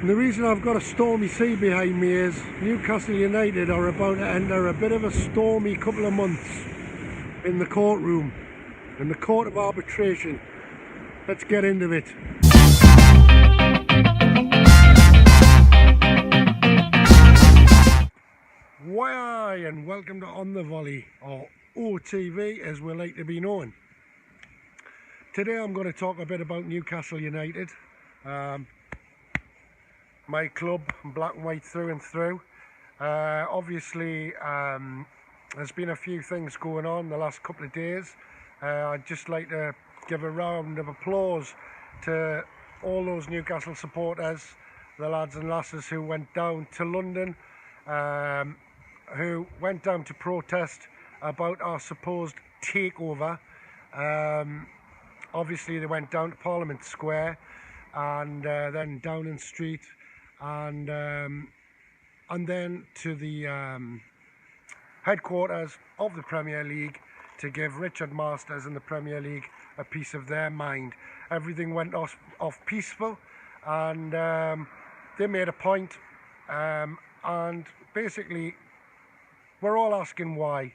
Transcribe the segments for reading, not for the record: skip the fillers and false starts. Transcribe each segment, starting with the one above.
The reason I've got a stormy sea behind me is Newcastle United are about to enter a bit of a stormy couple of months in the courtroom, in the court of arbitration. Let's get into it. Why, and welcome to On the Volley, or OTV as we like to be known. Today I'm going to talk a bit about Newcastle United. My club, black and white through and through. Obviously there's been a few things going on the last couple of days. I'd just like to give a round of applause to all those Newcastle supporters, the lads and lasses who went down to London, who went down to protest about our supposed takeover. Obviously they went down to Parliament Square and then Downing Street, and then to the headquarters of the Premier League to give Richard Masters and the Premier League a piece of their mind. Everything went off peaceful, and they made a point, and basically we're all asking why.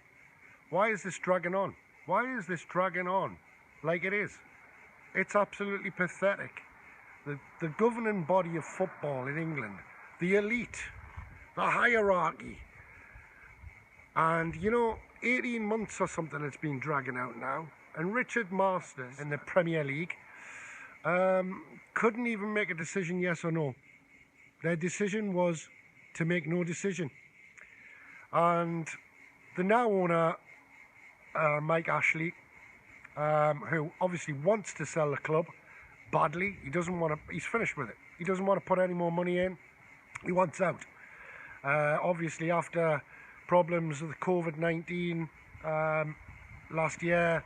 Why is this dragging on? Why is this dragging on like it is? It's absolutely pathetic. The governing body of football in England, the elite, the hierarchy, and 18 months or something it's been dragging out now, and Richard Masters in the Premier League couldn't even make a decision yes or no. Their decision was to make no decision, and the now owner, Mike Ashley, who obviously wants to sell the club badly. He doesn't want to. He's finished with it. He doesn't want to put any more money in. He wants out. Obviously, after problems with COVID-19 last year,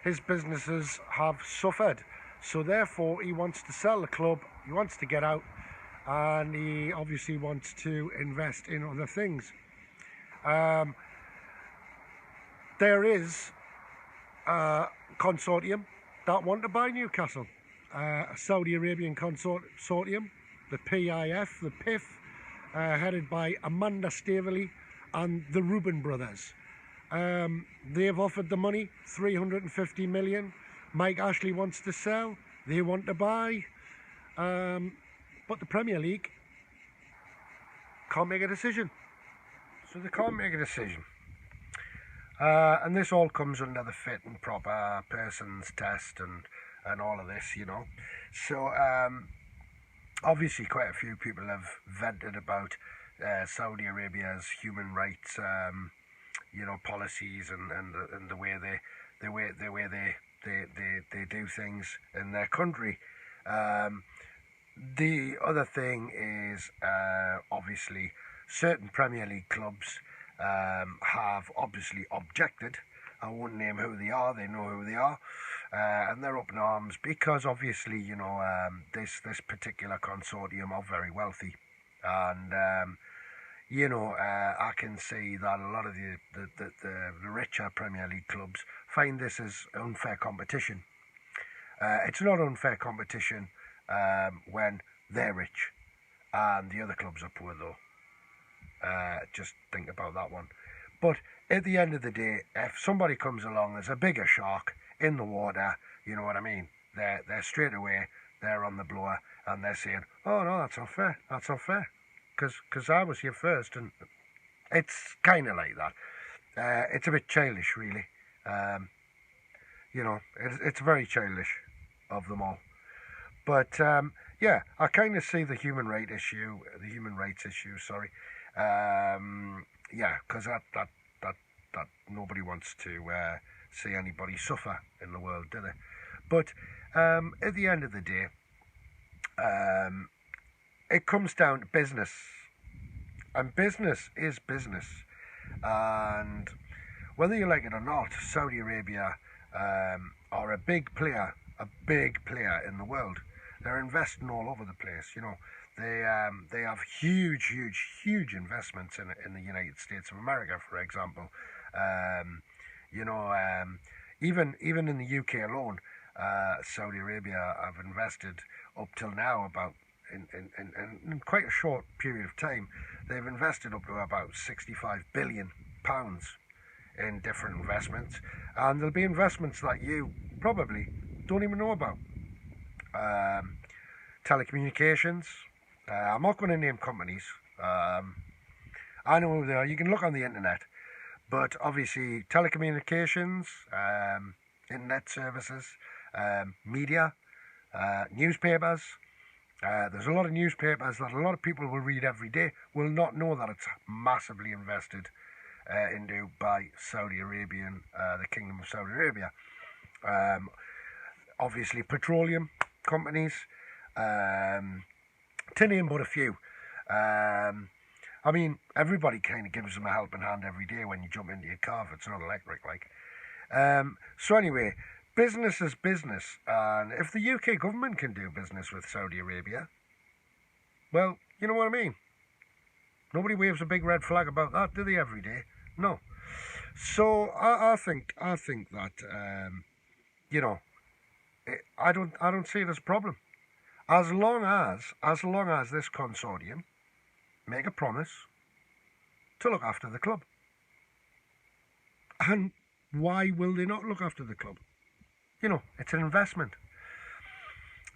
his businesses have suffered. So therefore, he wants to sell the club. He wants to get out, and he obviously wants to invest in other things. There is a consortium that want to buy Newcastle. A Saudi Arabian consortium, the P.I.F, the P.I.F, headed by Amanda Staveley and the Reuben brothers. They've offered the money, 350 million. Mike Ashley wants to sell, they want to buy, but the Premier League can't make a decision. So they can't make a decision. And this all comes under the fit and proper persons test and all of this, So obviously quite a few people have vented about Saudi Arabia's human rights, policies and the way they do things in their country. The other thing is obviously certain Premier League clubs have obviously objected. I won't name who they are, they know who they are, and they're up in arms because obviously this particular consortium are very wealthy, and I can see that a lot of the richer Premier League clubs find this as unfair competition. It's not unfair competition when they're rich and the other clubs are poor though. Just think about that one. But at the end of the day, if somebody comes along as a bigger shark in the water, you know what I mean, they're straight away, they're on the blower and they're saying, oh no, that's unfair, because I was here first. And it's kind of like that. It's a bit childish, really. It's very childish of them all. But yeah, I kind of see the human rights issue, sorry. Because that nobody wants to see anybody suffer in the world, do they? But at the end of the day, it comes down to business, and business is business. And whether you like it or not, Saudi Arabia are a big player in the world. They're investing all over the place, They have huge investments in the United States of America, for example. Even in the UK alone, Saudi Arabia have invested up till now about in quite a short period of time, they've invested up to about £65 billion in different investments, and there'll be investments that you probably don't even know about. Telecommunications. I'm not going to name companies. I know who they are. You can look on the internet. But obviously, telecommunications, internet services, media, newspapers. There's a lot of newspapers that a lot of people will read every day, will not know that it's massively invested into by Saudi Arabian, the Kingdom of Saudi Arabia. Obviously, petroleum companies, to name but a few. I mean, everybody kind of gives them a helping hand every day when you jump into your car if it's not electric, like. So anyway, business is business, and if the UK government can do business with Saudi Arabia, well, you know what I mean. Nobody waves a big red flag about that, do they? Every day, no. So I think that you know, I don't see it as a problem, as long as this consortium make a promise to look after the club. And why will they not look after the club? You know, it's an investment.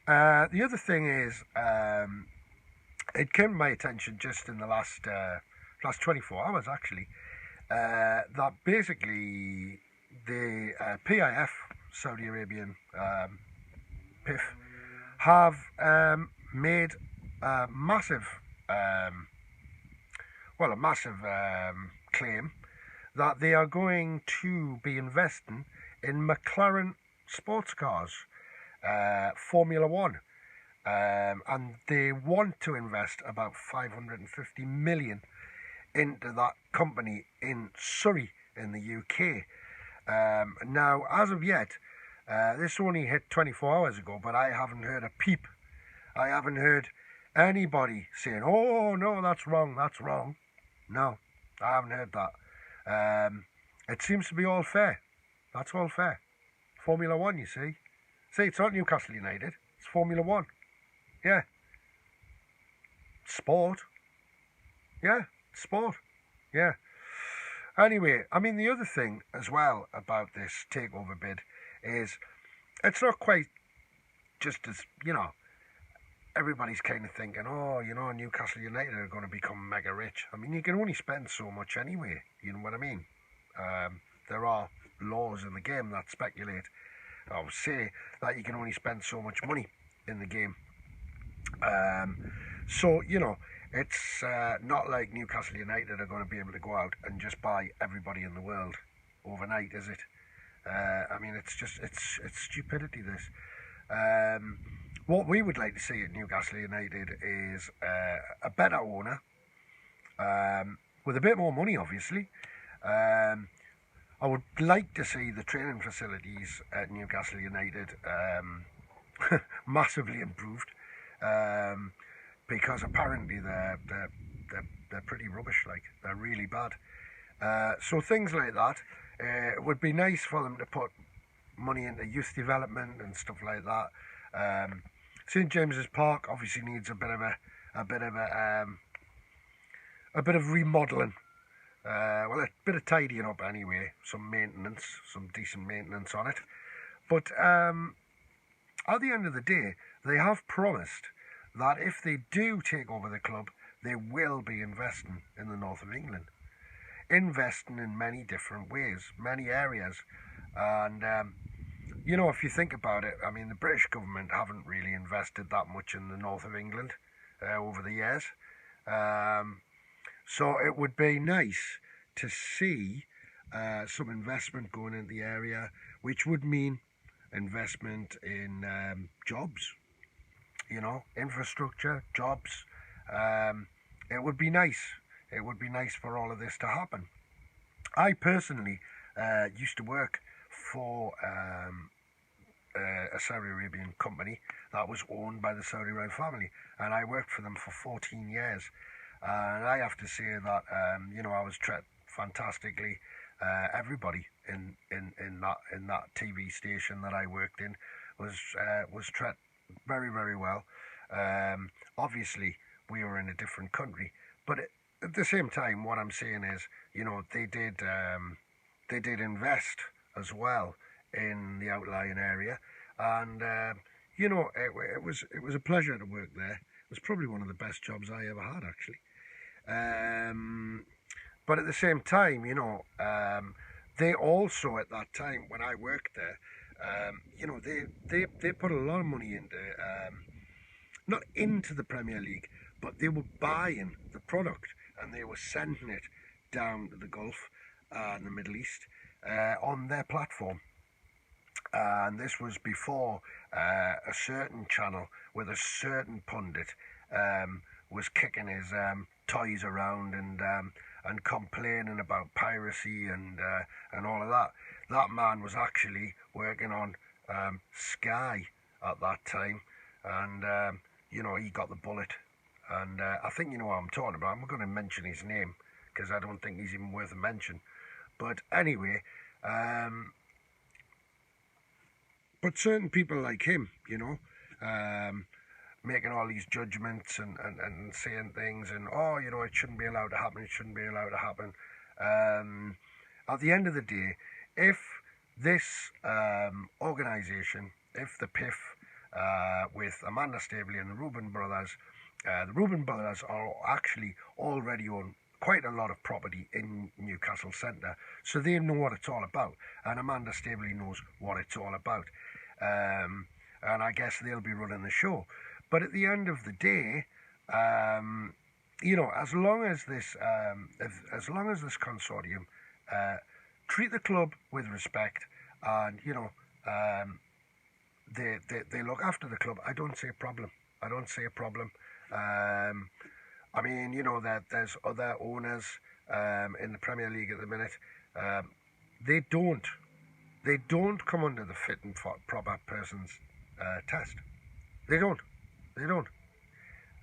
The other thing is, it came to my attention just in the last 24 hours actually, that basically the P.I.F, Saudi Arabian P.I.F, have made a massive claim that they are going to be investing in McLaren sports cars, Formula One, and they want to invest about 550 million into that company in Surrey in the UK. Now, as of yet, this only hit 24 hours ago, but I haven't heard a peep. I haven't heard anybody saying, "Oh no, that's wrong, that's wrong." No, I haven't heard that. It seems to be all fair. That's all fair. Formula One, you see. See, it's not Newcastle United. It's Formula One. Yeah. Sport. Yeah, sport. Yeah. Anyway, I mean, the other thing as well about this takeover bid is it's not quite just as, you know, everybody's kind of thinking, oh, you know, Newcastle United are going to become mega rich. I mean, you can only spend so much anyway, you know what I mean? There are laws in the game that speculate, or say, that you can only spend so much money in the game. So, you know, it's not like Newcastle United are going to be able to go out and just buy everybody in the world overnight, is it? I mean, it's stupidity, this. What we would like to see at Newcastle United is a better owner, with a bit more money, obviously. I would like to see the training facilities at Newcastle United massively improved, because apparently they're pretty rubbish, like, they're really bad. So things like that, it would be nice for them to put money into youth development and stuff like that. St James's Park obviously needs a bit of remodelling. Well, a bit of tidying up anyway, some maintenance, some decent maintenance on it. But at the end of the day, they have promised that if they do take over the club, they will be investing in the north of England. Investing in many different ways, many areas. And, you know, if you think about it, I mean, the British government haven't really invested that much in the north of England over the years. So it would be nice to see some investment going into the area, which would mean investment in jobs, you know, infrastructure, jobs. It would be nice. It would be nice for all of this to happen. I personally used to work for a Saudi Arabian company that was owned by the Saudi royal family, and I worked for them for 14 years. And I have to say that, you know, I was treated fantastically. Everybody in that TV station that I worked in was treated very, very well. Obviously, we were in a different country, but at the same time, what I'm saying is, you know, they did invest as well in the outlying area, and you know, it was a pleasure to work there. It was probably one of the best jobs I ever had, actually. But at the same time, you know, they also at that time when I worked there, you know, they put a lot of money into not into the Premier League, but they were buying the product and they were sending it down to the Gulf and the Middle East on their platform. And this was before a certain channel with a certain pundit was kicking his toys around and complaining about piracy and all of that. That man was actually working on Sky at that time, and you know, he got the bullet. And I think you know what I'm talking about. I'm not going to mention his name because I don't think he's even worth a mention. But anyway, but certain people like him, you know, making all these judgments and saying things and, oh, you know, it shouldn't be allowed to happen, it shouldn't be allowed to happen. At the end of the day, if this organisation, if the P.I.F, with Amanda Staveley and the Reuben brothers are actually already on quite a lot of property in Newcastle Centre, so they know what it's all about, and Amanda Staveley knows what it's all about, and I guess they'll be running the show. But at the end of the day, you know, as long as this consortium treat the club with respect, and you know, they look after the club, I don't see a problem. I mean, you know, that there's other owners in the Premier League at the minute. They don't come under the fit and proper persons test. They don't.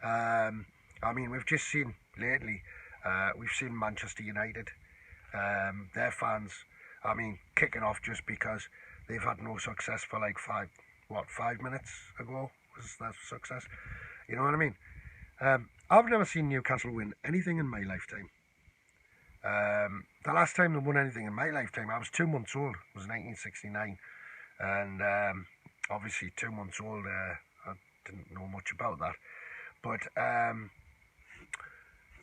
I mean, we've just seen lately, we've seen Manchester United, their fans, I mean, kicking off just because they've had no success for like 5 minutes ago was that success. You know what I mean? I've never seen Newcastle win anything in my lifetime. The last time they won anything in my lifetime, I was 2 months old. It was 1969, and obviously 2 months old. I didn't know much about that, but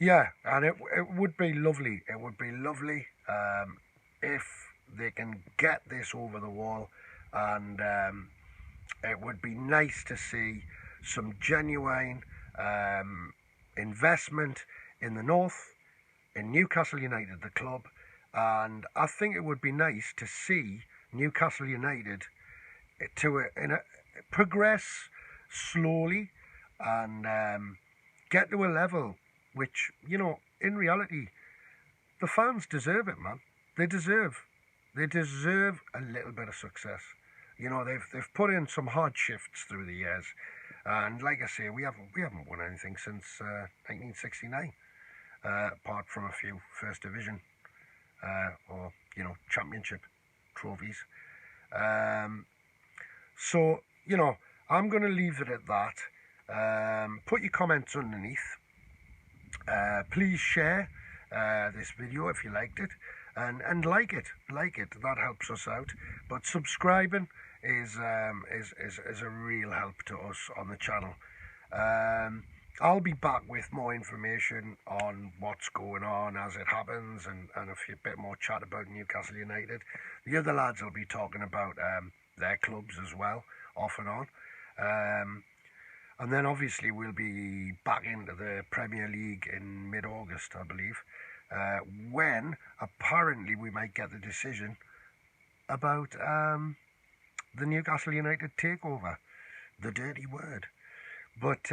yeah, and it would be lovely. It would be lovely if they can get this over the wall, and it would be nice to see some genuine investment in the north, in Newcastle United, the club, and I think it would be nice to see Newcastle United to progress slowly and get to a level which, you know, in reality, the fans deserve it, man. They deserve a little bit of success. You know, they've put in some hard shifts through the years, and like I say, we haven't won anything since 1969, apart from a few First Division or, you know, Championship trophies. So, you know, I'm going to leave it at that. Put your comments underneath. Please share this video if you liked it, and like it. That helps us out. But subscribing is a real help to us on the channel. I'll be back with more information on what's going on as it happens, and a bit more chat about Newcastle United. The other lads will be talking about their clubs as well, off and on. And then obviously we'll be back into the Premier League in mid-August, I believe, when apparently we might get the decision about the Newcastle United takeover, the dirty word. But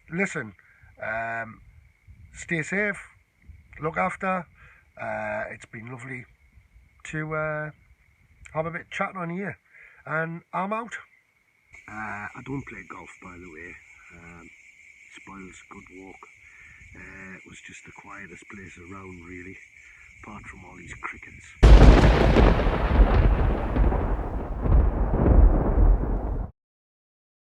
listen, stay safe, look after. It's been lovely to have a bit chatting on here, and I'm out. I don't play golf, by the way. Spoils good walk. It was just the quietest place around, really, apart from all these crickets.